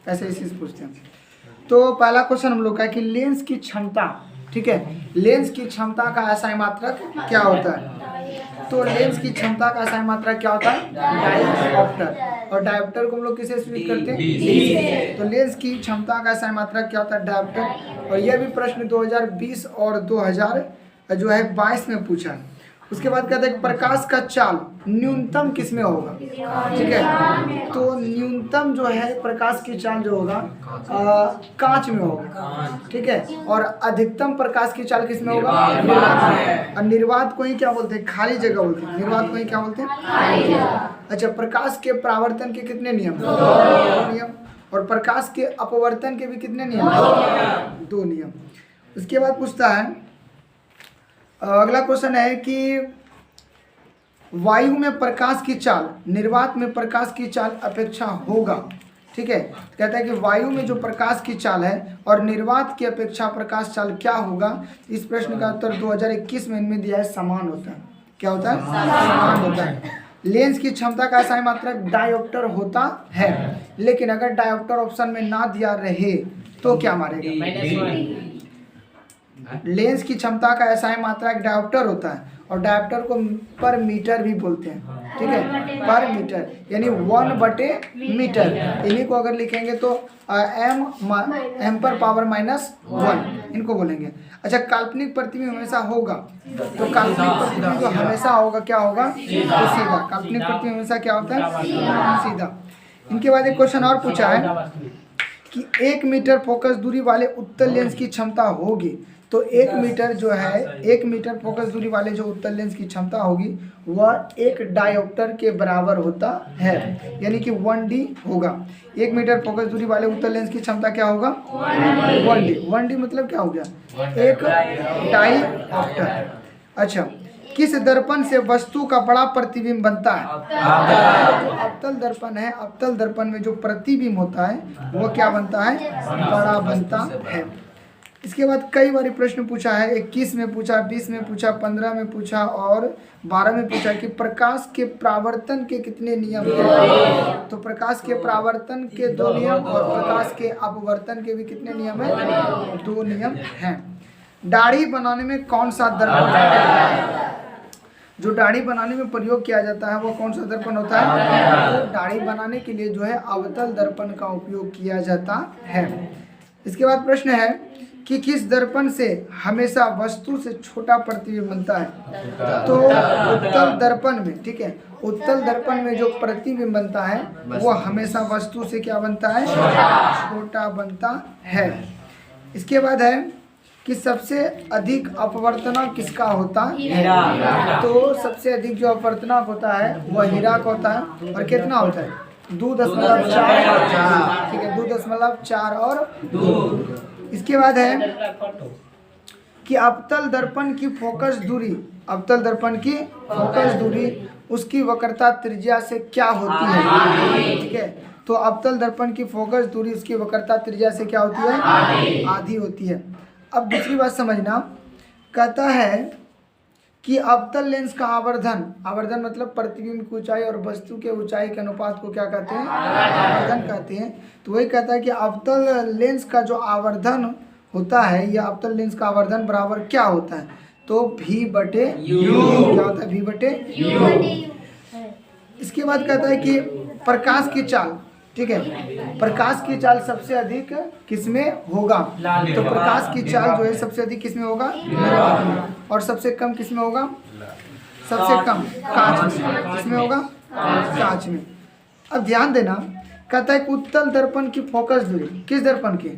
ऐसे इसी से पूछते हैं। तो पहला क्वेश्चन हम लोग का है कि लेंस की क्षमता, ठीक है, लेंस की क्षमता का असाई मात्रक क्या होता है? तो लेंस की क्षमता का असाई मात्रक क्या होता है? डायोप्टर। और डायोप्टर को हम लोग किसे सूचित करते हैं? तो लेंस की क्षमता का असाई मात्रक क्या होता है? डायोप्टर। और यह भी प्रश्न 2020 और 2022 में पूछा है। उसके बाद कहते हैं प्रकाश का चाल न्यूनतम किस में होगा? ठीक है, तो न्यूनतम जो है प्रकाश की चाल जो होगा कांच में होगा, ठीक है। और अधिकतम प्रकाश की चाल किस में होगा? निर्वात में। और निर्वात को ही क्या बोलते हैं? खाली जगह बोलते हैं। निर्वात को ही क्या बोलते हैं? अच्छा, प्रकाश के परावर्तन के कितने नियम? 2 नियम। और प्रकाश के अपवर्तन के भी कितने नियम? 2 नियम। उसके बाद पूछता है अगला क्वेश्चन है कि वायु में प्रकाश की चाल निर्वात में प्रकाश की चाल अपेक्षा होगा, ठीक है। कहता है कि वायु में जो प्रकाश की चाल है और निर्वात की अपेक्षा प्रकाश चाल क्या होगा? इस प्रश्न का उत्तर 2021 में इनमें दिया है समान होता है। क्या होता है? समान होता है। लेंस की क्षमता का असाई मात्रक डायोप्टर होता है, लेकिन अगर डायोप्टर ऑप्शन में ना दिया रहे तो क्या मारेगा? लेंस की क्षमता का एसआई मात्रक डायोप्टर होता है और डायोप्टर को पर मीटर भी बोलते हैं, ठीक है, पर मीटर यानी 1/मीटर। इन्हीं को अगर लिखेंगे तो एम पर पावर -1 इनको बोलेंगे। अच्छा, काल्पनिक प्रतिबिंब हमेशा होगा, तो काल्पनिक प्रतिबिंब जो हमेशा होगा क्या होगा? तो सीधा। काल्पनिक प्रतिबिंब हमेशा क्या होता है? सीधा। इनके बाद एक क्वेश्चन और पूछा है कि 1 मीटर फोकस दूरी वाले उत्तल लेंस की क्षमता होगी। तो 1 मीटर जो है 1 मीटर फोकस दूरी वाले जो उत्तल लेंस की क्षमता होगी वह 1 डायोप्टर के बराबर होता है, यानी कि 1D होगा। 1 मीटर फोकस दूरी वाले उत्तल लेंस की क्षमता क्या होगा? 1D। 1D मतलब क्या हो गया? 1 डायोप्टर। अच्छा, किस दर्पण से वस्तु का बड़ा प्रतिबिंब बनता है? जो अवतल दर्पण है, अवतल दर्पण में जो प्रतिबिंब होता है वो क्या बनता है? बड़ा बनता है। इसके बाद कई बार प्रश्न पूछा है, 21 में पूछा, 20 में पूछा, 15 में पूछा और 12 में पूछा कि प्रकाश के परावर्तन के कितने नियम हैं? तो प्रकाश के परावर्तन के 2 नियम और प्रकाश के अपवर्तन के भी कितने नियम हैं? 2 नियम हैं। दाढ़ी बनाने में कौन सा दर्पण जो दाढ़ी बनाने में प्रयोग किया जाता है वो कौन सा दर्पण होता है? तो दाढ़ी बनाने के लिए जो है अवतल दर्पण का उपयोग किया जाता है। इसके बाद प्रश्न है कि किस दर्पण से हमेशा वस्तु से छोटा प्रतिबिंब बनता है? तो उत्तल दर्पण में, ठीक है, उत्तल दर्पण में जो प्रतिबिंब बनता है वो हमेशा वस्तु से क्या बनता है? छोटा बनता है। इसके बाद है कि सबसे अधिक अपवर्तनांक किसका होता है? तो सबसे अधिक जो अपवर्तनांक होता है वह हीरा का होता है। और कितना होता है? 2.4, ठीक है, 2.4 और 2। इसके बाद है कि अवतल दर्पण की फोकस दूरी, अवतल दर्पण की फोकस दूरी उसकी वक्रता त्रिज्या से क्या होती है? ठीक है, तो अवतल दर्पण की फोकस दूरी उसकी वक्रता त्रिज्या से क्या होती है? आधी होती है। अब दूसरी बात समझना, कहता है कि अवतल लेंस का आवर्धन, आवर्धन मतलब प्रतिबिंब की ऊंचाई और वस्तु के ऊंचाई के अनुपात को क्या कहते हैं? आवर्धन कहते हैं। तो वही कहता है कि अवतल लेंस का जो आवर्धन होता है या अवतल लेंस का आवर्धन बराबर क्या होता है? तो V/U। क्या होता है? V/U। इसके बाद कहता है कि प्रकाश की चाल, ठीक है, प्रकाश की चाल सबसे अधिक किसमें होगा? तो प्रकाश की चाल जो है सबसे अधिक किसमें होगा? निर्वात में। और सबसे कम किसमें होगा? सबसे कम कांच में। किसमें होगा? कांच में। अब ध्यान देना, कहता है कि उत्तल दर्पण की फोकस दूरी, किस दर्पण की?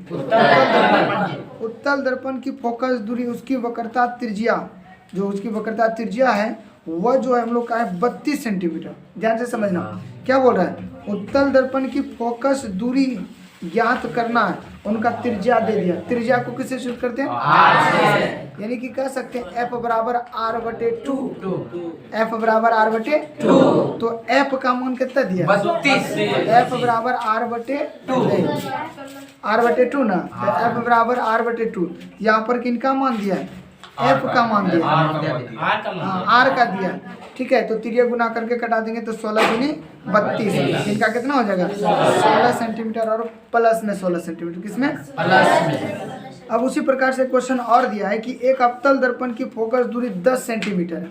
उत्तल दर्पण की फोकस दूरी उसकी वक्रता त्रिज्या, जो उसकी वक्रता त्रिज्या है वह जो है हम लोग का है 32 सेंटीमीटर। ध्यान से समझना, क्या बोल रहा है? उत्तल दर्पण की फोकस दूरी ज्ञात करना है, उनका त्रिज्या दे दिया। त्रिज्या को किससे सूचित करते हैं? यानी कि कह सकते हैं F बराबर R/2। F बराबर R/2। तो F का मान कितना दिया? 32। F बराबर R/2, R/2 ना, तो F बराबर R/2। यहाँ पर किनका मान दिया है? एफ का मान दिया, आर का हाँ आर का दिया, ठीक है। तो तिरिया गुना करके कटा देंगे तो 16 दूनी 32, इनका कितना हो जाएगा 16 सेंटीमीटर और प्लस में 16 सेंटीमीटर, किसमें प्लस में। अब उसी प्रकार से क्वेश्चन और दिया है कि एक अवतल दर्पण की फोकस दूरी 10 सेंटीमीटर है,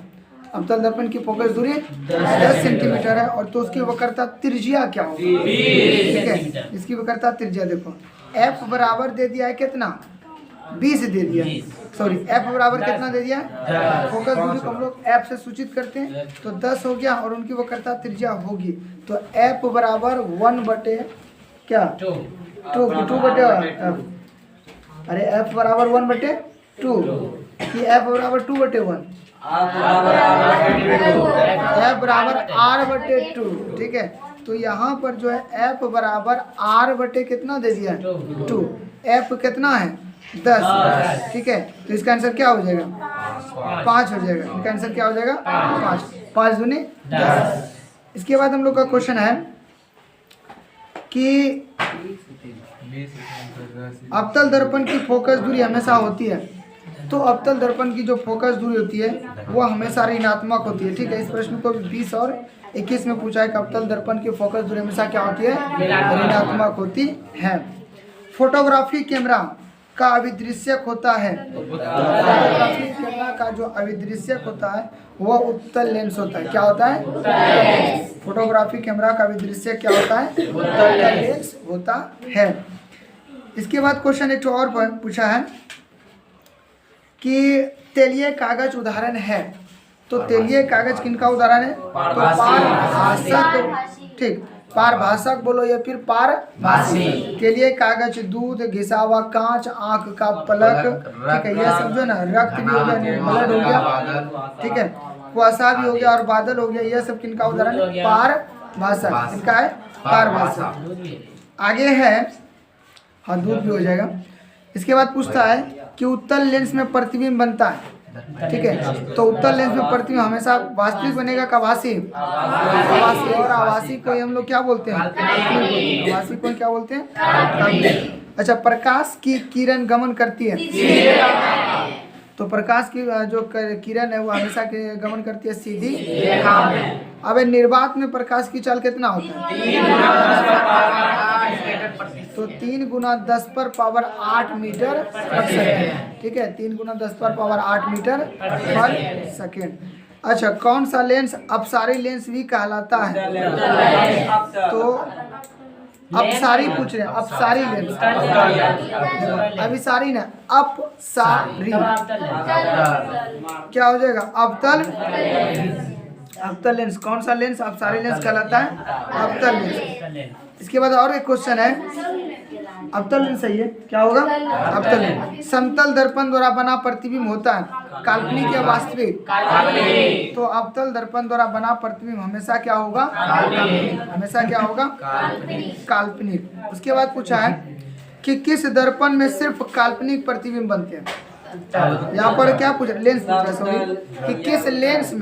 अवतल दर्पण की फोकस दूरी 10 सेंटीमीटर है, और तो उसकी वक्रता त्रिज्या क्या होगी, ठीक है। इसकी वक्रता त्रिज्या देखो एफ बराबर दे दिया है कितना 20 दे दिया, सॉरी एफ बराबर कितना दे दिया, फोकस दूरी को हम लोग एफ से सूचित करते हैं, तो 10 हो गया, और उनकी वक्रता त्रिज्या होगी तो एफ बराबर 1 बटे क्या 2 बटे F। अरे एफ बराबर 1 बटे 2 कि एफ बराबर 2 बटे 1, एफ बराबर आर बटे 2, ठीक है। तो यहाँ पर जो है एफ बराबर आर बटे कितना दे दिया 2, एफ कितना है 10, ठीक है। तो इसका आंसर क्या हो जाएगा 5 हो जाएगा, इनका आंसर क्या हो जाएगा 5, 5 दूनी 10। इसके बाद हम लोग का क्वेश्चन है कि अवतल दर्पण की फोकस दूरी हमेशा होती है, तो अवतल दर्पण की जो फोकस दूरी होती है वो हमेशा ऋणात्मक होती है, ठीक है। इस प्रश्न को 20 और 21 में पूछा है कि अवतल दर्पण की फोकस दूरी हमेशा क्या होती है ऋणात्मक होती है। फोटोग्राफी कैमरा का अभिदृश्यक होता है, फोटोग्राफी कैमरा का जो अभिदृश्यक होता है वह उत्तल लेंस होता है, क्या होता है फोटोग्राफी कैमरा का अभिदृश्यक क्या होता है उत्तल लेंस होता है। इसके बाद क्वेश्चन एक और पूछा है कि तेलीय कागज उदाहरण है, तो तेलीय कागज किनका उदाहरण है, तो पारभाषक, ठीक पारभाषक बोलो या फिर पारभाषी। तेलीय कागज दूध, घिसा हुआ कांच, आंख का पलक, ठीक है, यह सब जो ना रक्त भी हो गया, ब्लड हो गया, ठीक है, कुआसा भी हो गया और बादल हो गया, यह सब किनका उदाहरण है पारभाषक, किनका है पारभाषक। आगे है, हाँ दूध भी हो जाएगा। इसके बाद पूछता है कि उत्तल लेंस में प्रतिबिंब बनता है, ठीक है, तो उत्तल लेंस में प्रतिबिंब हमेशा वास्तविक बनेगा का आभासी, आभासी, और आभासी को हम लोग क्या बोलते हैं आभासी को क्या बोलते हैं। अच्छा, प्रकाश की किरण गमन करती है, तो प्रकाश की जो किरण है वो हमेशा गमन करती है सीधी रेखा में। अब निर्वात में प्रकाश की चाल कितना होता है, तो 3 गुना 10 पर पावर 8 मीटर पर सेकेंड, ठीक है, 3 गुना 10 पर पावर 8 मीटर पर सेकेंड। अच्छा, कौन सा लेंस अपसारी लेंस भी कहलाता है, तो अपसारी पूछ रहे हैं, अपसारी लेंस, अभिसारी ना अपसारी, क्या हो जाएगा अवतल, अवतल लेंस। कौन सा लेंस अपसारी लेंस कहलाता है, अवतल लेंस। इसके बाद और एक क्वेश्चन है, अवतल लेंस सही है, क्या होगा अवतल लेंस। समतल दर्पण द्वारा बना प्रतिबिंब होता है काल्पनिक या वास्तविक, तो अवतल दर्पण द्वारा बना प्रतिबिंब हमेशा क्या होगा हमेशा क्या होगा काल्पनिक। उसके बाद पूछा है कि किस दर्पण में सिर्फ काल्पनिक प्रतिबिंब बनते हैं, यहाँ पर क्या पूछ रहा लेंस पूछ रहा है, सॉरी, कि किस लेंस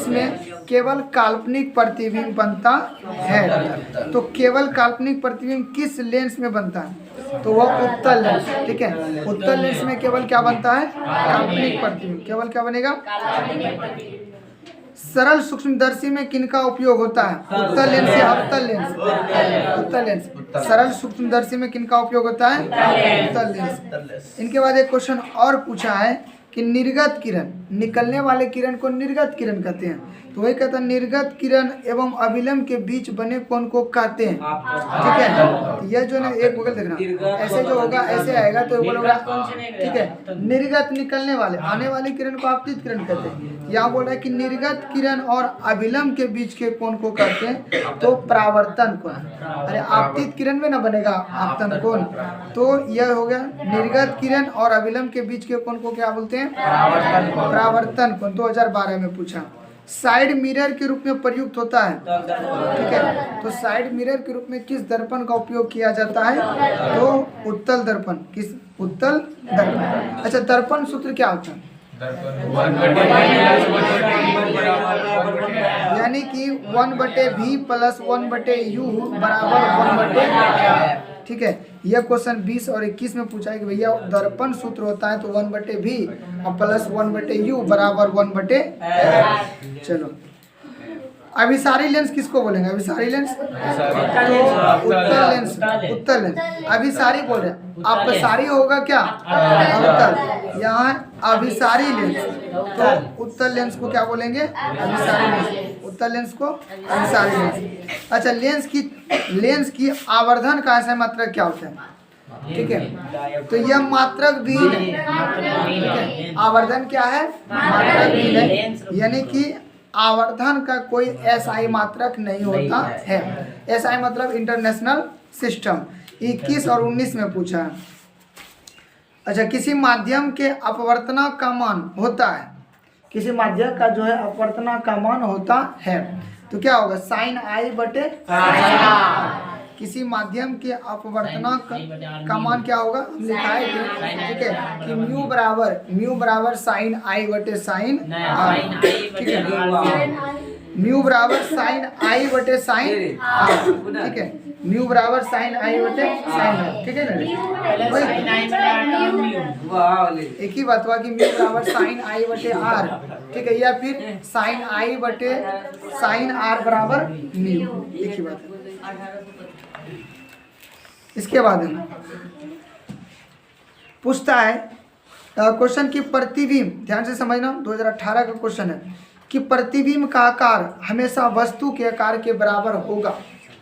में केवल काल्पनिक प्रतिबिंब बनता है, तो केवल काल्पनिक प्रतिबिंब किस लेंस में बनता है, तो वह उत्तल लेंस, ठीक है। उत्तल लेंस में केवल क्या बनता है काल्पनिक प्रतिबिंब, केवल क्या बनेगा। सरल सूक्ष्मदर्शी में किनका उपयोग होता है, उत्तल लेंस या अवतल लेंस, उत्तल लेंस। सरल सूक्ष्मदर्शी में किनका उपयोग होता है, उत्तल लेंस। इनके बाद एक क्वेश्चन और पूछा है कि निर्गत किरण, निकलने वाले किरण को निर्गत किरण कहते हैं, तो वही कहता है निर्गत किरण एवं अभिलंब के बीच बने कोण को कहते हैं, ठीक है। यह जो ना एक बगल देखना, ऐसे जो होगा ऐसे आएगा तो बोलोगा, ठीक है। निर्गत निकलने वाले, आने वाली किरण को आपतित किरण कहते हैं। यहाँ बोल रहा है कि निर्गत किरण और अभिलंब के बीच के कोण को कहते हैं तो परावर्तन कोण। अरे आपतित किरण में ना बनेगा आपतन कोण, तो यह हो गया निर्गत किरण और अभिलंब के बीच के कोण को क्या बोलते हैं परावर्तन कोण। 2012 में पूछा। साइड मिरर के रूप में प्रयुक्त होता है, ठीक है, तो साइड मिरर के रूप में किस दर्पण का उपयोग किया जाता है, तो उत्तल दर्पण, किस उत्तल दर्पण। अच्छा, दर्पण सूत्र क्या होता है, यानी कि 1/v + 1/u बराबर 1/, ठीक है। यह क्वेश्चन 20 और 21 में पूछा है कि भैया दर्पण सूत्र होता है तो 1/v और प्लस 1/u बराबर 1/l। चलो अभिसारी लेंस किसको बोलेंगे? अभिसारी लेंस तो उत्तल लेंस, उत्तल लेंस। अभिसारी बोल रहे हैं, अपसारी होगा क्या? उत्तल। यहाँ अभिसारी लेंस तो उत्तल लेंस को क्या बोलेंगे? अभिसारी लेंस। उत्तल लेंस को अभिसारी लेंस। अच्छा, लेंस की आवर्धन का ऐसा मात्रक क्या होता है? ठीक है, तो यह मात्रक विहीन है। ठीक है, आवर्धन क्या है? मात्रक विहीन है, यानी कि आवर्धन का कोई एसआई मात्रक नहीं होता है। एसआई मतलब इंटरनेशनल सिस्टम। 21 और 19 में पूछा है। अच्छा, किसी माध्यम के अपवर्तनांक का मान होता है, किसी माध्यम का जो है अपवर्तनांक का मान होता है तो क्या होगा? साइन आई बटे किसी माध्यम के अपवर्तनांक का मान क्या होगा? हम लिखाए थे, ठीक है, कि म्यू बराबर साइन आई बटे साइन आर। ठीक है, म्यू बराबर साइन आई बटे साइन आर। ठीक है, म्यू बराबर साइन आई बटे साइन आर। ठीक है ना, एक ही बात हुआ कि म्यू बराबर साइन आई बटे आर। ठीक है, या फिर साइन आई बटे साइन आर बराबर म्यू, एक ही बात है। इसके बाद पूछता है क्वेश्चन की प्रतिबिंब, ध्यान से समझना, 2018 का क्वेश्चन है कि प्रतिबिंब का आकार हमेशा वस्तु के आकार के बराबर होगा।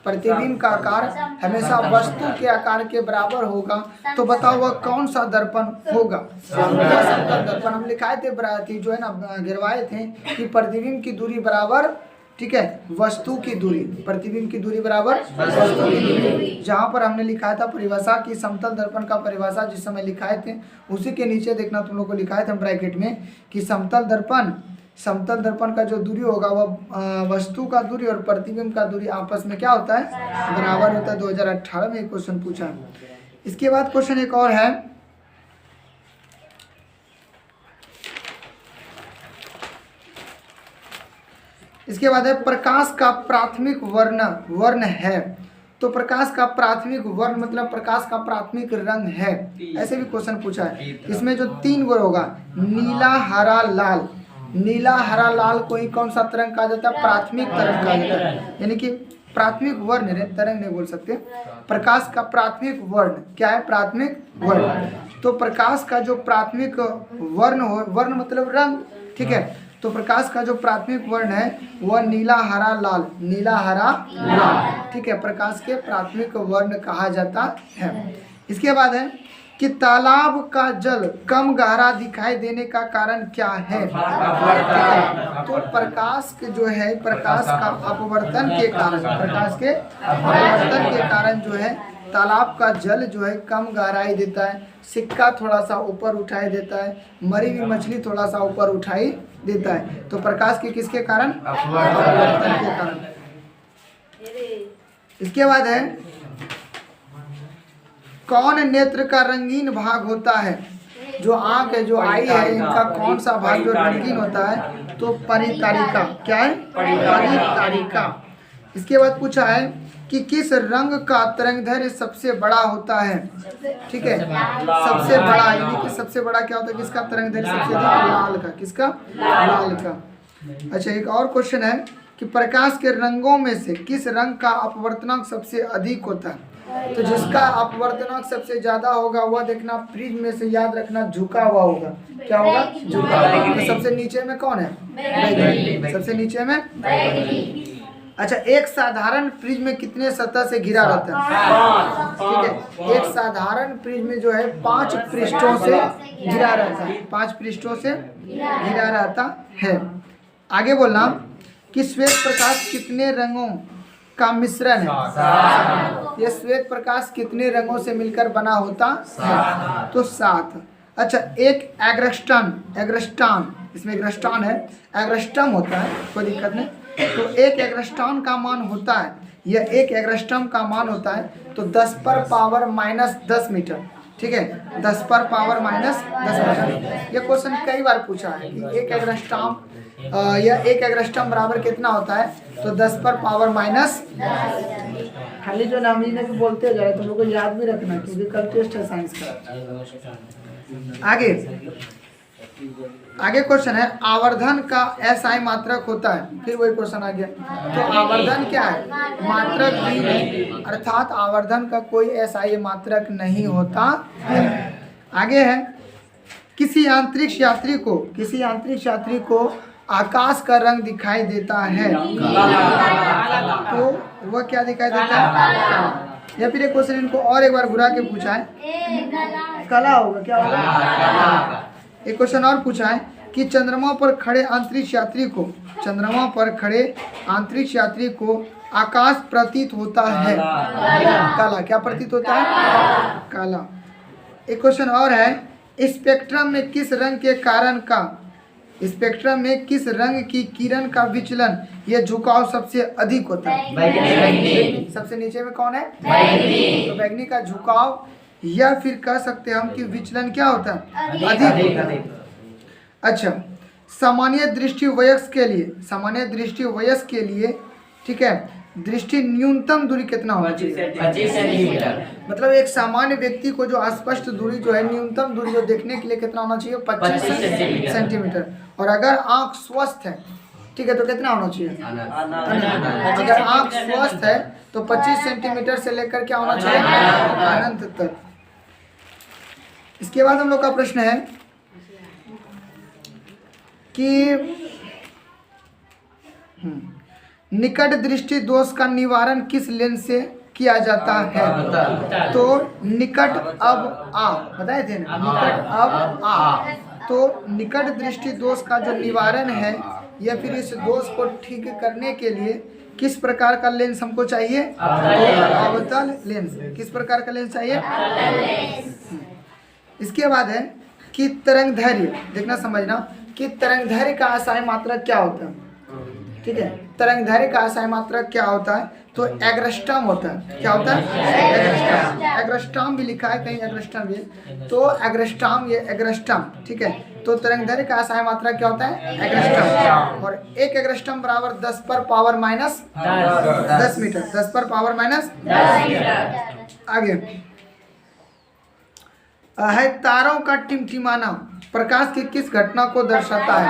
प्रतिबिंब का आकार हमेशा वस्तु के आकार के बराबर होगा, तो बताओ वह कौन सा दर्पण होगा? समतल दर्पण। हम लिखाए थे, जो है ना, गिरवाए थे कि प्रतिबिंब की दूरी बराबर, ठीक है, वस्तु की दूरी, प्रतिबिंब की दूरी बराबर वस्तु की दूरी। जहाँ पर हमने लिखा था परिभाषा की समतल दर्पण का परिभाषा जिस समय लिखाए थे, उसी के नीचे देखना तुम लोग को लिखाए थे हम ब्रैकेट में कि समतल दर्पण का जो दूरी होगा वह वस्तु का दूरी और प्रतिबिंब का दूरी आपस में क्या होता है? बराबर होता है। 2018 में एक क्वेश्चन पूछा। इसके बाद क्वेश्चन एक और है, इसके बाद है प्रकाश का प्राथमिक वर्ण है। तो प्रकाश का प्राथमिक वर्ण मतलब प्रकाश का प्राथमिक रंग है, ऐसे भी क्वेश्चन पूछा है। इसमें जो 3 वर्ण होगा, नीला, हरा, लाल। नीला, हरा, लाल को ही कौन सा तरंग कहा जाता है? प्राथमिक तरंग कहा जाता है, यानी कि प्राथमिक वर्ण, तरंग नहीं बोल सकते। प्रकाश का प्राथमिक वर्ण क्या है? प्राथमिक वर्ण। तो प्रकाश का जो प्राथमिक वर्ण मतलब रंग, ठीक है, तो प्रकाश का जो प्राथमिक वर्ण है वह नीला, हरा, लाल, नीला, हरा, लाल। ठीक है, प्रकाश के प्राथमिक वर्ण कहा जाता है। इसके बाद है कि तालाब का जल कम गहरा दिखाई देने का कारण क्या है? तो प्रकाश के जो है, प्रकाश का अपवर्तन के कारण, प्रकाश के अपवर्तन के कारण जो है तालाब का जल जो है कम गहराई देता है, सिक्का थोड़ा सा ऊपर उठाई देता है, मरी हुई मछली थोड़ा सा ऊपर उठाई देता है। तो प्रकाश के किसके कारण? अपवर्तन के कारण। इसके बाद है कौन नेत्र का रंगीन भाग होता है? जो आंख है, जो आई है, इनका कौन सा भाग जो रंगीन होता है? तो परितारिका। क्या है? परितारिका। इसके बाद पूछा है कि किस रंग का तरंगदैर्घ्य सबसे बड़ा होता है? ठीक है, सबसे बड़ा, यानी कि सबसे बड़ा क्या होता है? किसका तरंगदैर्घ्य सबसे अधिक? लाल का। किसका? लाल का। अच्छा, एक और क्वेश्चन है कि प्रकाश के रंगों में से किस रंग का अपवर्तनांक सबसे अधिक होता है? तो जिसका अपवर्तनांक सबसे ज्यादा होगा वह देखना प्रिज्म में से याद रखना झुका हुआ होगा। क्या होगा? झुका हुआ। तो सबसे नीचे में कौन है? बैगनी। सबसे नीचे में बैगनी। अच्छा, एक साधारण प्रिज्म में कितने सतह से घिरा रहता है? ठीक है, एक साधारण प्रिज्म जो है 5 पृष्ठों से घिरा रहता है, 5 पृष्ठों से घिरा रहता है। आगे बोलना कि श्वेत प्रकाश कितने रंगों का मिश्रण है? यह श्वेत प्रकाश कितने रंगों से मिलकर बना होता है? तो 7। अच्छा, एक एग्रस्टान, इसमें एग्रस्टान है, एग्रस्टम होता है, कोई दिक्कत नहीं। तो एक एग्रस्टान का मान होता है, यह एक एग्रस्टम का मान होता है तो 10 पर पावर माइनस 10 मीटर। ठीक है, 10 पर पावर माइनस 10 मीटर। यह क्वेश्चन कई बार पूछा है कि एक यह एक एग्रस्टम बराबर कितना होता है? तो 10 पर पावर माइनस। खाली जो नाम ने बोलते जा रहे तुम लोग को याद भी रखना क्योंकि कल टेस्ट है साइंस का। आगे क्वेश्चन है आवर्धन का SI मात्रक होता है। फिर वही क्वेश्चन आ गया। तो आवर्धन क्या है? मात्रक ही है, अर्थात आवर्धन का कोई SI मात्रक नहीं होता है। आगे है किसी अंतरिक्ष यात्री को आकाश का रंग दिखाई देता है तो वह क्या दिखाई देता है? या फिर एक क्वेश्चन इनको और एक बार घुरा के पूछा है, कला होगा। क्या होगा? एक क्वेश्चन और पूछा है कि चंद्रमा पर खड़े अंतरिक्ष यात्री को आकाश प्रतीत होता है काला। क्या प्रतीत होता है? काला। एक क्वेश्चन और है स्पेक्ट्रम में किस रंग की किरण का विचलन या झुकाव सबसे अधिक होता है? सबसे नीचे में कौन है? तो बैगनी का झुकाव या फिर कह सकते हैं हम कि विचलन क्या होता है? अधिक होता है। अच्छा, सामान्य दृष्टि वयस्क के लिए ठीक है, दृष्टि न्यूनतम दूरी कितना होना चाहिए? 25 सेंटीमीटर। मतलब एक सामान्य व्यक्ति को जो स्पष्ट दूरी जो है, न्यूनतम दूरी जो देखने के लिए कितना होना चाहिए? 25 सेंटीमीटर। और अगर आंख स्वस्थ है ठीक है तो कितना होना चाहिए? अगर आंख स्वस्थ है तो 25 सेंटीमीटर से लेकर क्या होना चाहिए? अनंत तक। इसके बाद हम लोग का प्रश्न है कि निकट दृष्टि दोष का निवारण किस लेंस से किया जाता है? तो निकट अब आ बताए थे ना, निकट अब आ। तो निकट दृष्टि दोष का जो निवारण है या फिर इस दोष को ठीक करने के लिए किस प्रकार का लेंस हमको चाहिए? अवतल लेंस। किस प्रकार का लेंस चाहिए? इसके बाद है कि तरंग धैर्य, देखना समझना कि तरंग धैर्य का SI मात्रक क्या होता है? ठीक है, तरंग धैर्य का SI मात्रक क्या होता है? तो एग्रस्टम होता है। क्या होता है? एग्रस्टम भी लिखा है कहीं, एग्रस्टम भी है। तो एग्रस्टम, ये एग्रस्टम ठीक है। तो तरंग धैर्य का SI मात्रक क्या होता है? एग्रस्टम। और एक एग्रस्टम बराबर 10 पर पावर माइनस 10 मीटर। 10 पर पावर माइनस 10 मीटर। आगे है तारों का टिमटिमाना प्रकाश की किस घटना को दर्शाता है?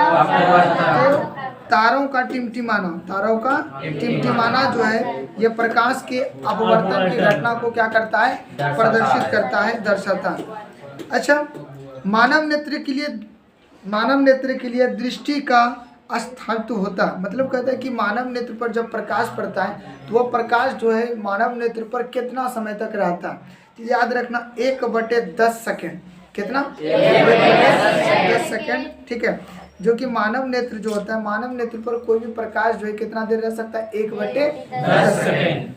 तो तारों का टिमटिमाना जो है ये प्रकाश के अपवर्तन की घटना को क्या करता है? प्रदर्शित करता है, दर्शाता है। अच्छा, मानव नेत्र के लिए दृष्टि का अस्तित्व होता है। मतलब कहता है कि मानव नेत्र पर जब प्रकाश पड़ता है तो वह प्रकाश जो है मानव नेत्र पर कितना समय तक रहता है? तो याद रखना 1/10 सेकेंड। कितना? 1/10 सेकेंड ठीक है। जो कि मानव नेत्र जो होता है, मानव नेत्र पर कोई भी प्रकाश जो है कितना देर रह सकता है? 1/10 सेकेंड।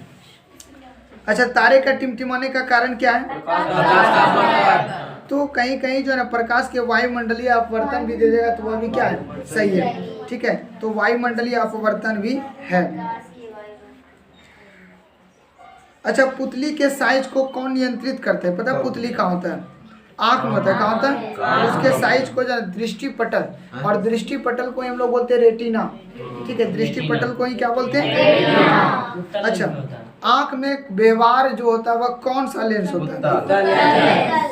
अच्छा, तारे का टिमटिमाने का कारण क्या है? तो कहीं कहीं जो है ना प्रकाश के वायुमंडलीय अपवर्तन भी दे देगा तो वह भी क्या है? सही है ठीक है। तो वायुमंडलीय अपवर्तन भी है। अच्छा, पुतली के साइज को कौन नियंत्रित करते हैं? पता है पुतली कहाँ होता है? आँख में होता है। कहाँ होता है? उसके साइज को जो दृष्टि पटल, और दृष्टि पटल को हम लोग बोलते हैं रेटिना ठीक है। दृष्टि पटल को ही क्या बोलते हैं? अच्छा, आँख में व्यवहार जो होता है वह कौन सा लेंस होता है?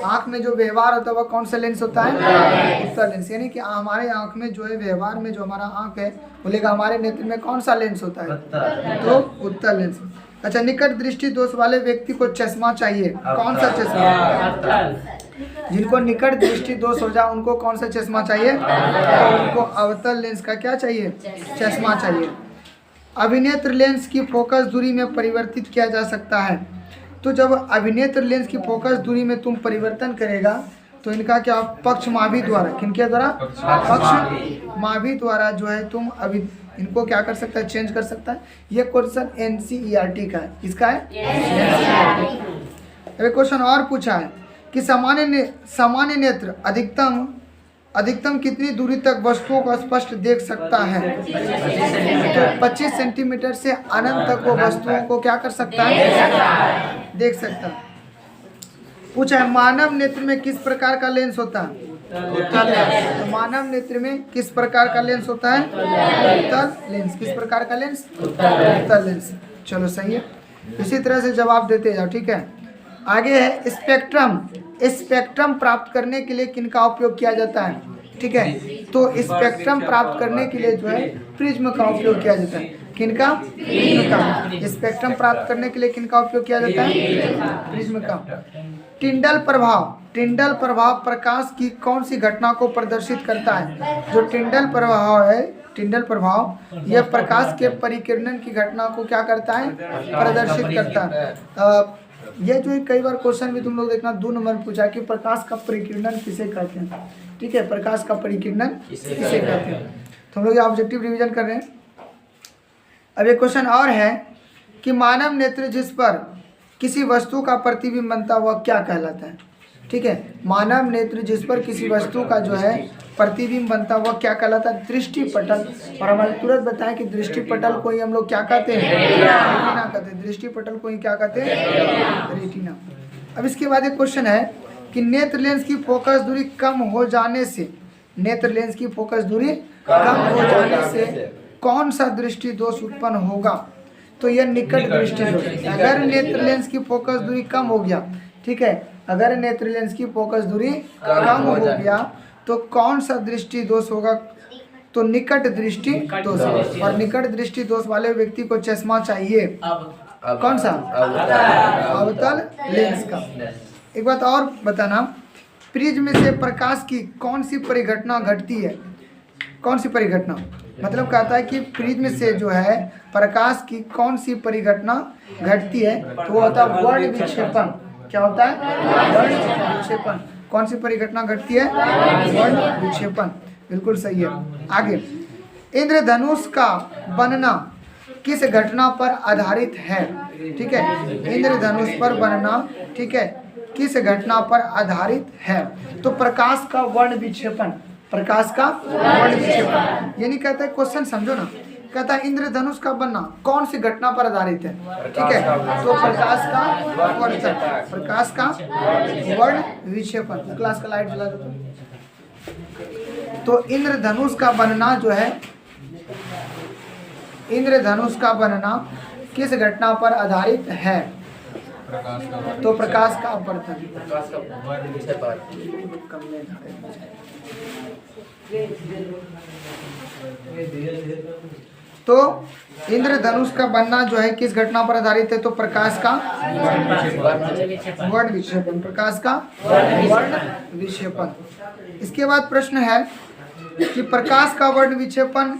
आँख में जो व्यवहार होता है वह कौन सा लेंस होता है? उत्तल लेंस। यानी कि हमारे आँख में जो है व्यवहार में जो हमारा आँख है बोलेगा हमारे नेत्र में कौन सा लेंस होता है? तो उत्तल लेंस। अच्छा, निकट दृष्टि दोष वाले व्यक्ति को चश्मा चाहिए। कौन सा चश्मा? जिनको निकट दृष्टि दोष हो जाए उनको कौन सा चश्मा चाहिए? तो उनको अवतल लेंस का क्या चाहिए? चश्मा चाहिए। अभिनेत्र लेंस की फोकस दूरी में परिवर्तित किया जा सकता है। तो जब अभिनेत्र लेंस की फोकस दूरी में तुम परिवर्तन करेगा तो इनका क्या पक्षमाभी द्वारा, किनके द्वारा? पक्षमाभी द्वारा जो है तुम अभी इनको क्या कर सकता है? चेंज कर सकता है। ये क्वेश्चन NCERT का है। किसका है? NCERT। एक क्वेश्चन और पूछा है कि सामान्य नेत्र अधिकतम कितनी दूरी तक वस्तुओं को स्पष्ट देख सकता है? तो 25 सेंटीमीटर से अनंत तक वो वस्तुओं को क्या कर सकता है? देख सकता है। पूछा है मानव नेत्र में किस प्रकार का लेंस होता है? उत्तल लेंस। तो मानव नेत्र में किस प्रकार का लेंस होता है? उत्तल लेंस। किस प्रकार का लेंस? उत्तल लेंस। चलो सही है, इसी तरह से जवाब देते जाओ, ठीक है। आगे है स्पेक्ट्रम। स्पेक्ट्रम प्राप्त करने के लिए किनका उपयोग किया जाता है? ठीक है, तो स्पेक्ट्रम प्राप्त करने के लिए जो है प्रिज्म का उपयोग किया जाता है। किनका? प्रिज्म का। स्पेक्ट्रम प्राप्त करने के लिए किनका उपयोग किया जाता है? प्रिज्म का। टिंडल प्रभाव। टिंडल प्रभाव प्रकाश की कौन सी घटना को प्रदर्शित करता है? जो टिंडल प्रभाव है, टिंडल प्रभाव, यह प्रकाश के परिकिरणन की घटना को क्या करता है? प्रदर्शित करता है। ये जो है कई बार क्वेश्चन भी तुम लोग देखना 2 नंबर पूछा कि प्रकाश का परिकिरणन किसे कहते हैं। ठीक है, प्रकाश का परिकिरणन किसे कहते हैं। तो हम लोग ऑब्जेक्टिव रिवीजन कर रहे हैं। अब एक क्वेश्चन और है कि मानव नेत्र जिस पर किसी वस्तु का प्रतिबिंब बनता हुआ क्या कहलाता है? ठीक है, मानव नेत्र जिस पर किसी वस्तु का जो है प्रतिबिंब बनता हुआ क्या कहलाता है? दृष्टि पटल। और हमारे तुरंत बताएं कि दृष्टि पटल को ही हम लोग क्या कहते हैं? रेटिना कहते हैं। दृष्टि पटल को ही क्या कहते हैं? रेटिना। अब इसके बाद एक क्वेश्चन है कि नेत्र लेंस की फोकस दूरी कम हो जाने से, नेत्र लेंस की फोकस दूरी कम हो जाने से कौन सा दृष्टि दोष उत्पन्न होगा? तो यह निकट दृष्टि दोष। अगर नेत्र लेंस की फोकस दूरी कम हो गया, ठीक है, अगर नेत्र लेंस की फोकस दूरी कम हो गया तो कौन सा दृष्टि दोष होगा? तो निकट दृष्टि दोष। और निकट दृष्टि दोष वाले व्यक्ति को चश्मा चाहिए। कौन सा? अवतल लेंस का। एक बात और बताना, प्रिज्म से प्रकाश की कौन सी परिघटना घटती है? कौन सी परिघटना? मतलब कहता है कि प्रिज्म से जो है प्रकाश की कौन सी परिघटना घटती है? तो वो होता है वर्ण विक्षेपण। क्या होता है? वर्ण विक्षेपण। कौन सी परिघटना घटती है? वर्ण विक्षेपण। बिल्कुल सही है। आगे, इंद्रधनुष का बनना किस घटना पर आधारित है? ठीक है, इंद्रधनुष पर बनना, ठीक है, किस घटना पर आधारित है? तो प्रकाश का वर्ण विक्षेपण। प्रकाश का वर्ण विक्षेपण। यानी कहता है, क्वेश्चन समझो ना, कहता है इंद्रधनुष का बनना कौन सी घटना पर आधारित है? ठीक है, तो प्रकाश का वर्ण, प्रकाश का वर्ण विक्षेपण। क्लास का लाइट जला दो। तो इंद्रधनुष का बनना जो है, इंद्रधनुष का बनना किस घटना पर आधारित है? तो प्रकाश का अपवर्तन। तो इंद्रधनुष का बनना जो है किस घटना पर आधारित है? तो प्रकाश का वर्ण विक्षेपण। प्रकाश का वर्ण विक्षेपण। इसके बाद प्रश्न है कि प्रकाश का वर्ण विक्षेपण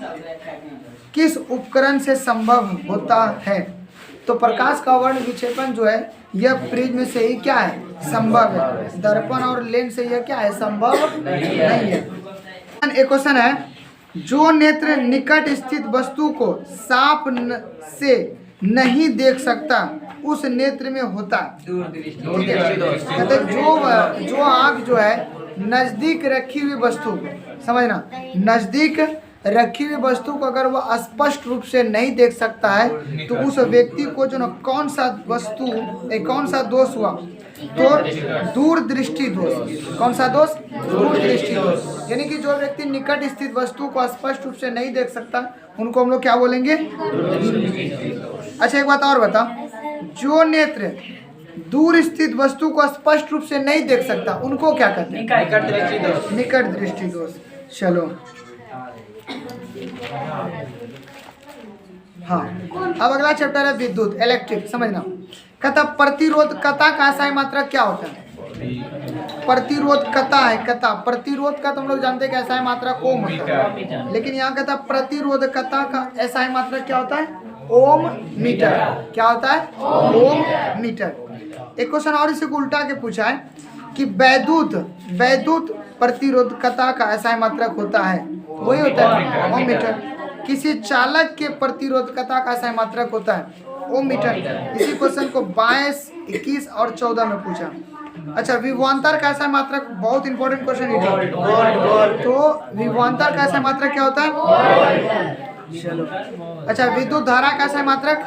किस उपकरण से संभव होता है? तो प्रकाश का वर्ण विक्षेपण जो है यह प्रिज्म से ही क्या है? संभव है। दर्पण और लेंस से यह क्या है? संभव नहीं है। एक क्वेश्चन है, जो नेत्र निकट स्थित वस्तु को साफ से नहीं देख सकता उस नेत्र में होता है। ठीक है, कहते जो आँख जो है नजदीक रखी हुई वस्तु, समझना, नजदीक रखी हुई वस्तु को अगर वह स्पष्ट रूप से नहीं देख सकता है तो उस व्यक्ति को जो ना कौन सा वस्तु, कौन सा दोष हुआ? तो दूरदृष्टि दोष। कौन सा दोष? दूरदृष्टि दोष। यानी कि जो व्यक्ति निकट स्थित वस्तु को स्पष्ट रूप से नहीं देख सकता उनको हम लोग क्या बोलेंगे? अच्छा एक बात और बता, जो नेत्र दूर स्थित वस्तु को स्पष्ट रूप से नहीं देख सकता उनको क्या कहते हैं? निकट दृष्टि दोष। निकट दृष्टि दोष। चलो हाँ, अब अगला चैप्टर है विद्युत, इलेक्ट्रिक। समझना, कहता प्रतिरोधकता का असाई मात्रक क्या होता है? प्रतिरोधकता है कता। प्रतिरोध का तुम लोग जानते हैं कि असाई मात्रक ओम होता है, लेकिन यहाँ कहता प्रतिरोधकता का असाई मात्रक क्या होता है? ओम मीटर। क्या होता है? ओम मीटर। एक क्वेश्चन और इसे उल्टा के पूछा है कि वैद्युत प्रतिरोधकता का असाई मात्रक होता है, वही होता है ओम मीटर। किसी चालक के प्रतिरोधकता का असाई मात्रक होता है ओम मीटर। इसी क्वेश्चन को 22, 21 और 14 में पूछा। अच्छा, विभवांतर का असाई मात्रक, बहुत इंपॉर्टेंट क्वेश्चन है। तो विभवांतर का असाई मात्रक क्या होता है? चलो, अच्छा, विद्युत धारा का असाई मात्रक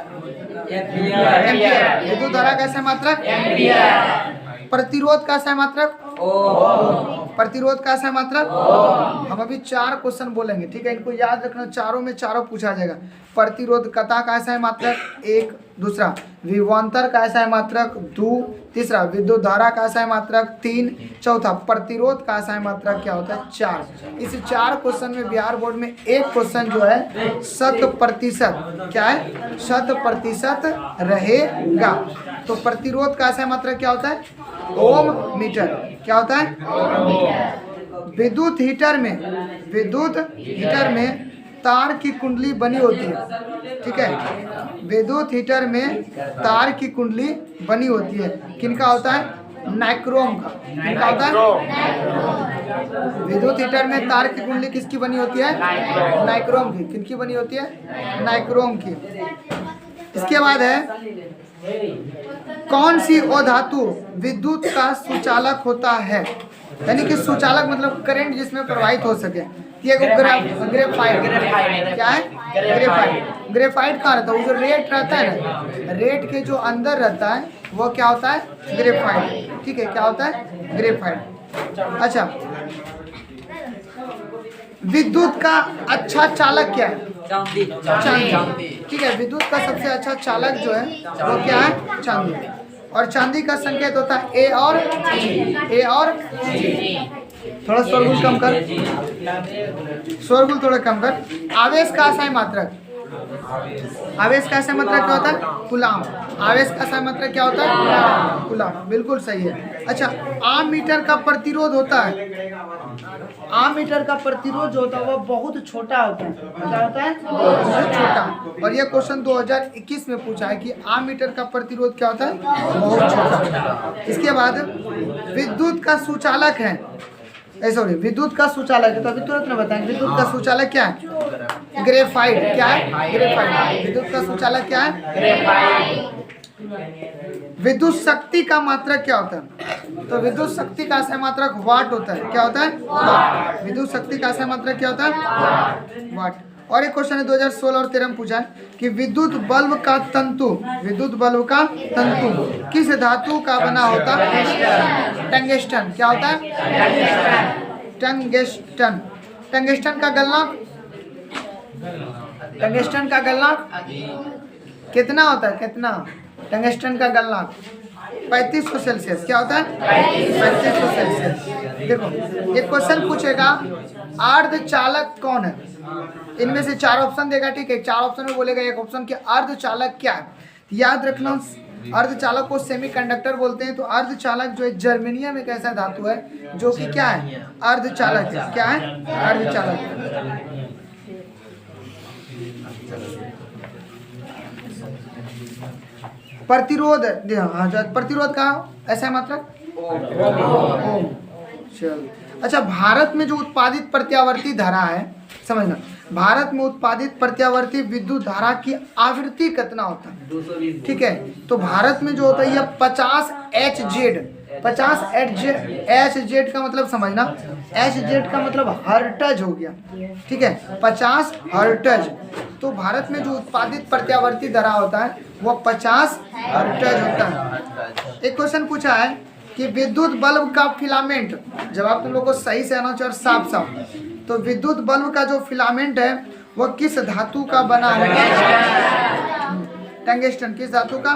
एम्पियर। विद्युत धारा का असाई मात्रक एम्पियर। प्रतिरोध का असाई मात्रक प्रतिरोध का ऐसा मात्रक हम अभी 4 क्वेश्चन बोलेंगे, ठीक है, इनको याद रखना, चारों में चारों पूछा जाएगा। प्रतिरोधकता का ऐसा है मात्रक 1, दूसरा विभवांतर का ऐसा है मात्रक 2, तीसरा विद्युत धारा का ऐसा है मात्रक 3, चौथा प्रतिरोध का ऐसा है मात्रक क्या होता है 4। इस 4 क्वेश्चन में बिहार बोर्ड में एक क्वेश्चन जो है 100% क्या है 100% रहेगा। तो प्रतिरोध का ऐसा है मात्रक क्या होता है ओम मीटर। क्या होता है विद्युत हीटर में तार की कुंडली बनी होती है, ठीक है, विद्युत हीटर में तार की कुंडली बनी होती है, किनका होता है नाइक्रोम का। किनका होता है विद्युत हीटर में तार की कुंडली किसकी बनी होती है नाइक्रोम की। किनकी बनी होती है नाइक्रोम की। इसके बाद है कौन सी अधातु विद्युत का सुचालक होता है, यानी कि सुचालक मतलब करंट जिसमें प्रवाहित हो सके। ग्रेफाइट क्या है ग्रेफाइट कहाँ रहता है, वो जो रेट रहता है ना, रेट के जो अंदर रहता है वो क्या होता है ग्रेफाइट, ठीक है, क्या होता है ग्रेफाइट। अच्छा, विद्युत का अच्छा चालक क्या है चांदी, ठीक है, विद्युत का सबसे अच्छा चालक जो है वो क्या है चांदी। और चांदी का संकेत होता है ए और थोड़ा शोरगुल कम कर, शोरगुल थोड़ा कम कर। आवेश का असाई मात्रक, आवेश का असाई मात्रक क्या होता है कूलाम। आवेश का असाई मात्रक क्या होता है कूलाम, बिल्कुल सही है। अच्छा, आम मीटर का प्रतिरोध होता है, आम मीटर का प्रतिरोध जो होता है वह बहुत छोटा होता है। क्या होता है बहुत छोटा। और यह क्वेश्चन 2021 में पूछा है कि आम मीटर का प्रतिरोध क्या होता है बहुत छोटा। इसके बाद विद्युत का सुचालक है, सॉरी विद्युत का सुचालक है, तो अभी तुरंत में बताएंगे विद्युत का सुचालक क्या है ग्रेफाइट। क्या है ग्रेफाइट। विद्युत का सुचालक क्या है ग्रेफाइट। विद्युत शक्ति का मात्रक क्या होता है, तो विद्युत शक्ति का असह मात्रक वाट होता है। क्या होता है वाट। विद्युत शक्ति का असह मात्रक क्या होता है वाट। और एक क्वेश्चन है 2016 और 13 में पूछा है कि विद्युत बल्ब का तंतु किस धातु का बना होता है टंगस्टन। क्या होता है टंगस्टन। टंगस्टन का गलनांक कितना होता है, कितना टंगस्टन का गलनांक 3500 सेल्सियस। क्या होता है 3500 सेल्सियस। देखो एक क्वेश्चन पूछेगा अर्धचालक कौन है, इनमें से 4 ऑप्शन देगा, ठीक है, 4 ऑप्शन में बोलेगा एक ऑप्शन कि अर्धचालक क्या है। याद रखना अर्धचालक को सेमीकंडक्टर बोलते हैं। तो अर्धचालक जो है जर्मेनियम एक ऐसा धातु है जो कि क्या है अर्धचालक है। क्या है अर्धचालक। प्रतिरोध, प्रतिरोध का ऐसा है मात्रक ओम। चल, अच्छा, भारत में जो उत्पादित प्रत्यावर्ती धारा है, समझना, भारत में उत्पादित प्रत्यावर्ती विद्युत धारा की आवृत्ति कितना होता है, ठीक है। तो भारत में जो होता है यह 50 Hz। 50 Hz का मतलब समझना, Hz का मतलब हर्ट्ज हो गया, ठीक है, 50 हर्ट्ज। तो भारत में जो उत्पादित प्रत्यावर्ती धारा होता है वह 50 हर्ट्ज होता है। एक क्वेश्चन पूछा है कि विद्युत बल्ब का फिलामेंट, जवाब तुम लोग को सही से आना चाहिए और साफ साफ। तो विद्युत बल्ब का जो फिलामेंट है वह किस धातु का बना होता है टंगस्टन। किस धातु का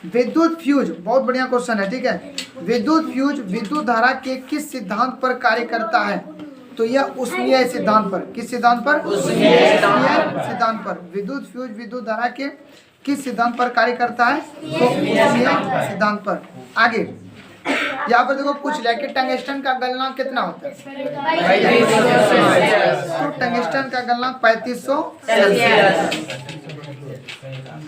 विद्युत फ्यूज, बहुत बढ़िया क्वेश्चन है, ठीक है। विद्युत फ्यूज विद्युत धारा के किस सिद्धांत पर कार्य करता है, तो यह उष्मीय सिद्धांत पर। किस सिद्धांत पर उष्मीय सिद्धांत पर। विद्युत फ्यूज विद्युत धारा के किस सिद्धांत पर कार्य करता है, तो उष्मीय सिद्धांत पर। आगे यहाँ पर देखो पूछ लिया कि टंगस्टन का गलनांक कितना होता है, तो टंगस्टन का गलनांक 3500 सेल्सियस।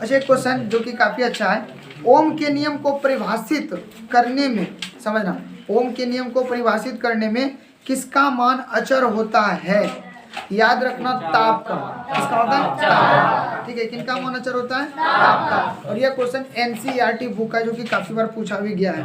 अच्छा, एक क्वेश्चन जो कि काफी अच्छा है, ओम के नियम को परिभाषित करने में, समझना, ओम के नियम को परिभाषित करने में किसका मान अचर होता है। याद रखना ताप का। किसका होता है ताप, ठीक है। किनका मान अचर होता है ताप का। और यह क्वेश्चन NCERT बुक है जो कि काफी बार पूछा भी गया है।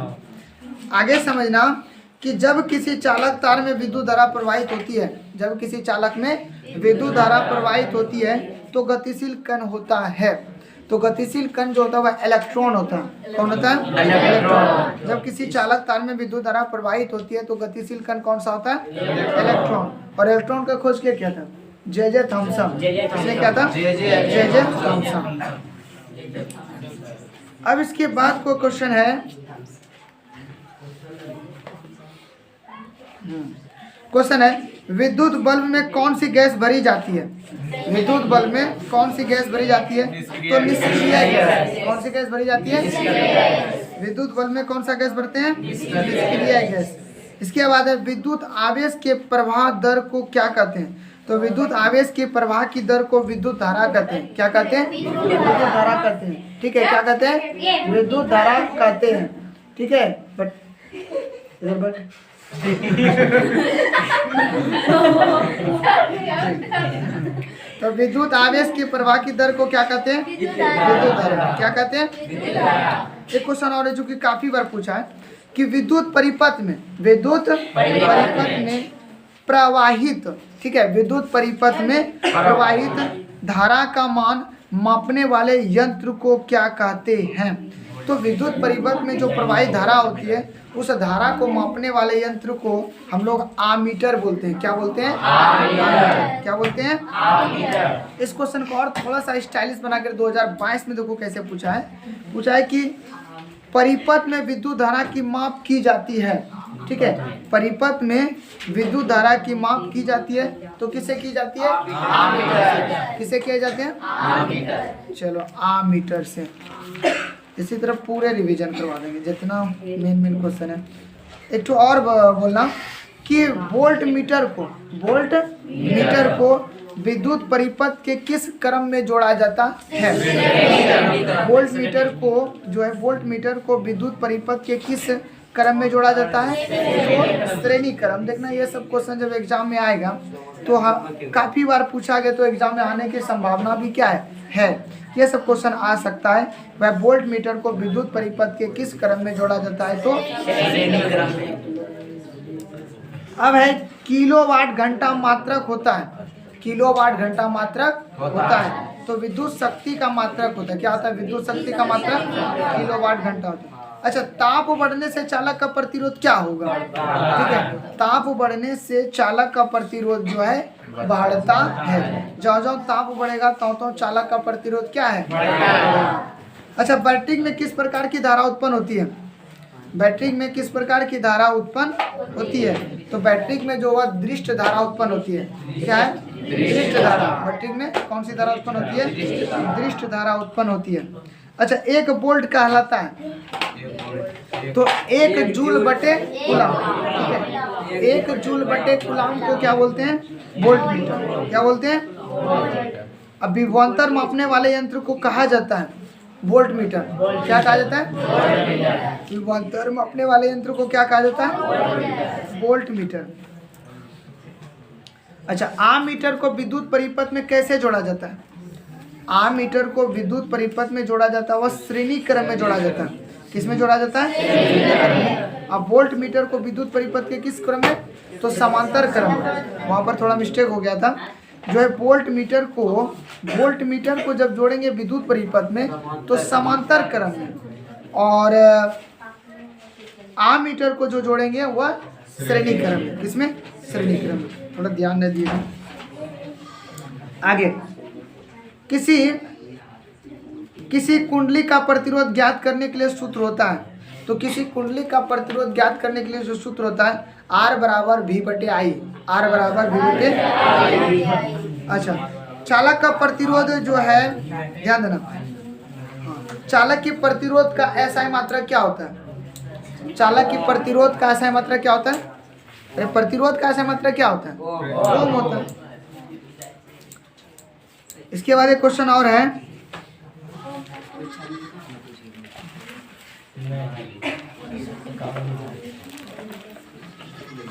आगे समझना कि जब किसी चालक तार में विद्युत धारा प्रवाहित होती है, जब किसी चालक में विद्युत धारा प्रवाहित होती है तो गतिशील कण होता है। तो गतिशील कण जो होता है वह इलेक्ट्रॉन होता है। कौन होता है? इलेक्ट्रॉन। जब किसी चालक तार में विद्युत धारा प्रवाहित होती है तो गतिशील कण कौन सा होता है? इलेक्ट्रॉन। और इलेक्ट्रॉन का खोज क्या था? J Thomson. इसने क्या था? J Thomson. अब इसके बाद कोई क्वेश्चन है, क्वेश्चन है विद्युत बल्ब में कौन सी गैस भरी जाती है? विद्युत बल्ब में कौन सी गैस भरी जाती है? तो निष्क्रिय गैस। कौन सी गैस भरी जाती है? विद्युत बल्ब में कौन सा गैस भरते हैं? निष्क्रिय गैस। इसके बाद है विद्युत आवेश के प्रवाह दर को क्या कहते हैं? तो विद्युत आवेश के प्रवाह की दर को विद्युत धारा कहते हैं। क्या कहते हैं? विद्युत धारा कहते हैं। ठीक है, क्या कहते हैं? विद्युत धारा कहते हैं। ठीक है, बट तो विद्युत आवेश के प्रवाह की दर को क्या कहते हैं? विद्युत धारा। क्या कहते हैं? एक क्वेश्चन और है जो कि काफी बार पूछा है कि विद्युत परिपथ में प्रवाहित, ठीक है, विद्युत परिपथ में प्रवाहित धारा का मान मापने वाले यंत्र को क्या कहते हैं? तो विद्युत परिपथ में जो प्रवाहित धारा होती है उस धारा को मापने वाले यंत्र को हम लोग आमीटर बोलते हैं। क्या बोलते हैं? आमीटर। क्या बोलते हैं? आमीटर। इस क्वेश्चन को और थोड़ा सा स्टाइलिश बनाकर 2022 में देखो कैसे पूछा है। पूछा है कि परिपथ में विद्युत धारा की माप की जाती है। ठीक है, परिपथ में विद्युत धारा की माप की जाती है तो किससे की जाती है? आमीटर। किससे किए जाते हैं? आमीटर। चलो, आमीटर से। इसी तरह पूरे रिवीजन करवा देंगे जितना मेन क्वेश्चन है। एक तो और बोलना कि वोल्ट मीटर को विद्युत परिपथ के किस क्रम में जोड़ा जाता है? वोल्ट मीटर को जो है, वोल्ट मीटर को विद्युत परिपथ के किस क्रम में जोड़ा जाता है? तो श्रेणी क्रम। देखना ये सब क्वेश्चन जब एग्जाम में आएगा तो काफी बार पूछा गया, तो एग्जाम में आने की संभावना भी क्या है? ये सब क्वेश्चन आ सकता है। वह वोल्ट मीटर को विद्युत परिपथ के किस क्रम में जोड़ा जाता है? तो श्रेणी क्रम में। अब है किलोवाट घंटा मात्रक होता है। किलोवाट घंटा मात्रक होता है। तो विद्युत शक्ति का मात्रक होता है। क्या होता है? विद्युत शक्ति का मात्रक किलोवाट घंटा होता है। अच्छा, ताप बढ़ने से चालक का प्रतिरोध क्या होगा? ठीक है, ताप बढ़ने से चालक का प्रतिरोध जो है बढ़ता है। जो ताप बढ़ेगा तो चालक का प्रतिरोध क्या है? अच्छा, बैटरी में किस प्रकार की धारा उत्पन्न होती है? बैटरी में किस प्रकार की धारा उत्पन्न होती है? तो बैटरी में जो है दृष्ट धारा उत्पन्न होती है। क्या है? दृष्ट धारा। बैटरी में कौन सी धारा उत्पन्न होती है? दृष्ट धारा उत्पन्न होती है। अच्छा, एक वोल्ट कहलाता है तो 1 जूल बटे कूलम। ठीक है, 1 जूल बटे कूलम को क्या बोलते हैं? Volt meter. क्या बोलते हैं? अब विभवांतर मापने वाले यंत्र को कहा जाता है वोल्ट मीटर। क्या कहा जाता है? विभवांतर मापने वाले यंत्र को क्या कहा जाता है? Volt meter. अच्छा, आमीटर को विद्युत परिपथ में कैसे जोड़ा जाता है? आमीटर को विद्युत परिपथ में जोड़ा जाता है, वह श्रेणी क्रम में जोड़ा जाता है। किस में जोड़ा जाता है? अब वोल्ट मीटर को विद्युत परिपथ के किस क्रम में? तो समांतर क्रम में। वहाँ पर थोड़ा मिस्टेक हो गया था। जो है वोल्ट मीटर को जब जोड़ेंगे विद्युत परिपथ में तो समांतर क्रम में, और आमीटर को जो जोड़ेंगे वह श्रेणी क्रम में। किसमें? श्रेणी क्रम में। थोड़ा ध्यान दे दीजिए। आगे, किसी कुंडली का प्रतिरोध ज्ञात करने के लिए सूत्र होता है। तो किसी कुंडली का प्रतिरोध ज्ञात करने के लिए जो सूत्र होता है R बराबर V बटे I। R बराबर V बटे I। अच्छा, चालक का प्रतिरोध जो है, ध्यान देना, चालक की प्रतिरोध का SI मात्रक क्या होता है? चालक की प्रतिरोध का SI मात्रक क्या होता है? अरे, प्रतिरोध का SI मात्रक क्या होता है? ओम होता है। इसके बाद एक क्वेश्चन और है,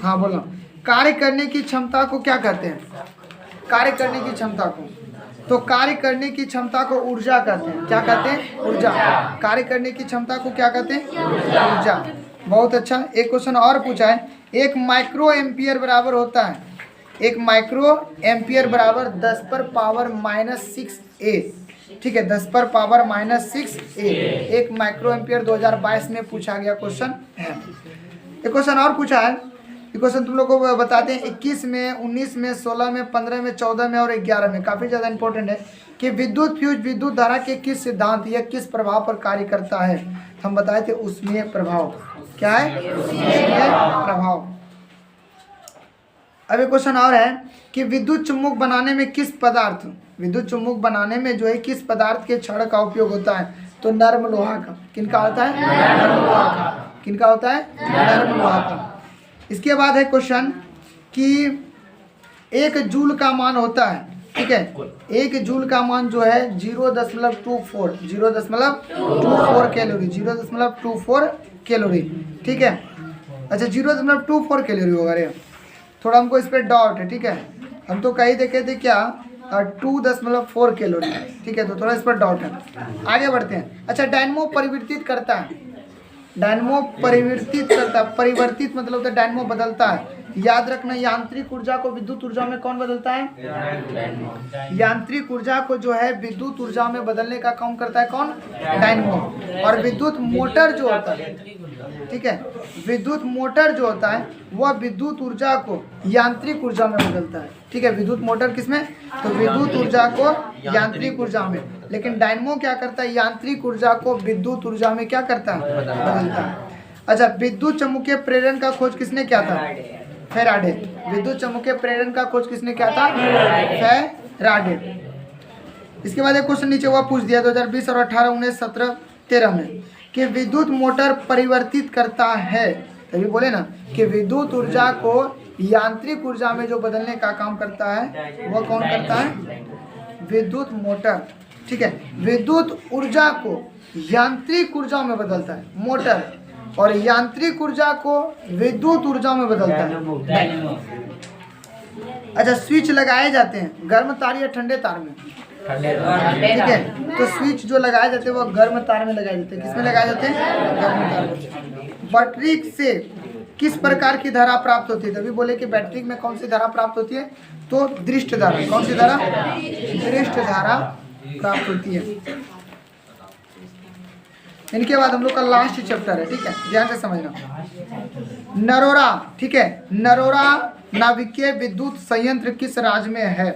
हाँ बोलो, कार्य करने की क्षमता को क्या कहते हैं? कार्य करने की क्षमता को, तो कार्य करने की क्षमता को ऊर्जा कहते हैं। क्या कहते हैं? ऊर्जा। कार्य करने की क्षमता को क्या कहते हैं? ऊर्जा। बहुत अच्छा। एक क्वेश्चन और पूछा है, 1 माइक्रो एम्पियर बराबर होता है, 1 माइक्रो एम्पियर बराबर 10⁻⁻⁶A। ठीक है, 10⁻⁻⁶A 1 माइक्रो एम्पियर 2022 में पूछा गया क्वेश्चन है। एक क्वेश्चन और पूछा है, ये क्वेश्चन तुम लोग को बताते हैं 21 में, 19 में, 16 में, 15 में, 14 में और 11 में, काफ़ी ज़्यादा इंपॉर्टेंट है कि विद्युत फ्यूज विद्युत धारा के किस सिद्धांत या किस प्रभाव पर कार्य करता है। हम बताए थे ऊष्मीय प्रभाव। क्या है? ऊष्मीय प्रभाव। अब एक क्वेश्चन और है कि विद्युत चुम्बक बनाने में किस पदार्थ, विद्युत चुम्बक बनाने में जो है किस पदार्थ के छड़ का उपयोग होता है? तो नर्म लोहा का। किनका होता है? नर्म लोहा का। किनका होता है? नर्म लोहा का। इसके बाद है क्वेश्चन कि 1 जूल का मान होता है, ठीक है, 1 जूल का मान जो है 0.24 कैलोरी, 0.24 कैलोरी, ठीक है। अच्छा 0.24 कैलोरी होगा रे, थोड़ा हमको इस पर डाउट है, ठीक है, हम तो कहीं देखे थे क्या 2.4 कैलोरी, ठीक है, तो थोड़ा इस पर डाउट है। आगे बढ़ते हैं। अच्छा डायनमो परिवर्तित करता है, डायनमो परिवर्तित करता है, परिवर्तित मतलब होता है डायनमो बदलता है। याद रखना यांत्रिक ऊर्जा को विद्युत ऊर्जा में कौन बदलता है? यांत्रिक ऊर्जा को जो है विद्युत ऊर्जा में बदलने का काम करता है कौन? डायनमो। और विद्युत मोटर जो होता है, ठीक है, विद्युत मोटर जो होता है वह विद्युत ऊर्जा को यांत्रिक ऊर्जा में बदलता है, ठीक है। विद्युत मोटर किसमें? तो विद्युत ऊर्जा को यांत्रिक ऊर्जा में। लेकिन डायनमो क्या करता है? यांत्रिक ऊर्जा को विद्युत ऊर्जा में क्या करता है? बदलता है। अच्छा विद्युत चुम्बकीय प्रेरण का खोज किसने किया था? फैराडे। विद्युत चुम्बकीय प्रेरण का खोज किसने किया था? फैराडे। इसके बाद एक क्वेश्चन नीचे हुआ पूछ दिया 2020 और 18, 19, 17, 13 में कि विद्युत मोटर परिवर्तित करता है, तभी बोले ना कि विद्युत ऊर्जा को यांत्रिक ऊर्जा में जो बदलने का काम करता है वह कौन करता है? विद्युत मोटर, ठीक है। विद्युत ऊर्जा को यांत्रिक ऊर्जा में बदलता है मोटर, और यांत्रिक ऊर्जा को विद्युत ऊर्जा में बदलता है। अच्छा स्विच लगाए जाते हैं गर्म तार या ठंडे तार में? ठीक है, तो स्विच जो लगाए जाते हैं वो गर्म तार में लगाए जाते हैं। किसमें लगाए जाते हैं? गर्म तार में। बैटरी से किस प्रकार की धारा प्राप्त होती है? तभी बोले कि बैटरी में कौन सी धारा प्राप्त होती है? तो दृष्ट धारा। कौन सी धारा? दृष्ट धारा प्राप्त होती है। इनके बाद हम लोग का लास्ट चैप्टर है, ठीक है, ध्यान से समझना। नरोरा, ठीक है, नरोरा नाभिकीय विद्युत संयंत्र किस राज्य में है?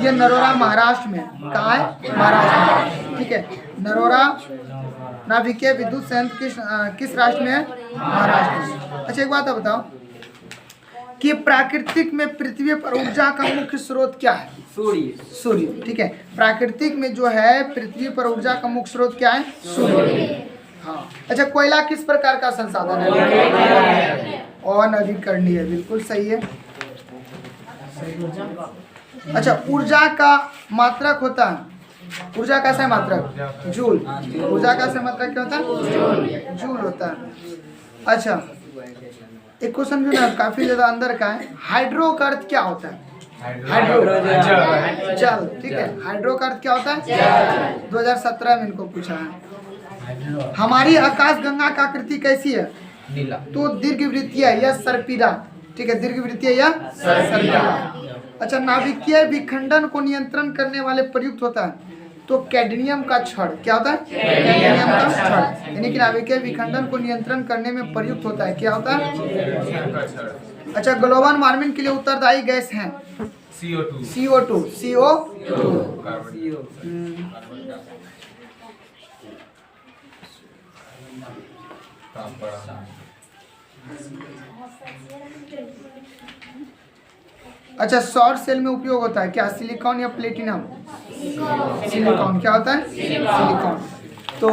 ये नरोरा महाराष्ट्र में। कहाँ है? महाराष्ट्र में, ठीक है। नरोरा नाभिकीय विद्युत संयंत्र किस राष्ट्र में है? महाराष्ट्र में। अच्छा एक बात बताओ कि प्राकृतिक में पृथ्वी पर ऊर्जा का मुख्य स्रोत क्या है? सूर्य। सूर्य, ठीक है। प्राकृतिक में जो है पृथ्वी पर ऊर्जा का मुख्य स्रोत क्या है? सूर्य। हाँ। अच्छा कोयला किस प्रकार का संसाधन है? अनवीकरणीय, बिल्कुल सही है। अच्छा ऊर्जा का मात्रक होता है, ऊर्जा का सही मात्रक जूल। ऊर्जा का सही मात्रक क्या होता है? जूल होता है। अच्छा एक क्वेश्चन जो ना काफी ज्यादा अंदर का है, हाइड्रो का अर्थ क्या होता है? हाइड्रो जल, ठीक है। हाइड्रो का अर्थ क्या होता है? 2017 में इनको पूछा है। हमारी आकाश गंगा का आकृति कैसी है? नीला। तो दीर्घवृत्तीय या सर्पिला, ठीक है, दीर्घवृत्तीय या सर्पिला। अच्छा नाभिकीय विखंडन को नियंत्रण करने वाले प्रयुक्त होता है, तो कैडमियम का छड़। क्या होता है? कैडमियम का छड़, यानी कि नाभिकीय विखंडन को नियंत्रण करने में प्रयुक्त होता है। क्या होता है? अच्छा ग्लोबल वार्मिंग के लिए उत्तरदायी गैस है? CO2। अच्छा सौर सेल में उपयोग होता है क्या? सिलिकॉन या प्लेटिनम? सिलिकॉन। क्या होता है? सिलिकॉन। तो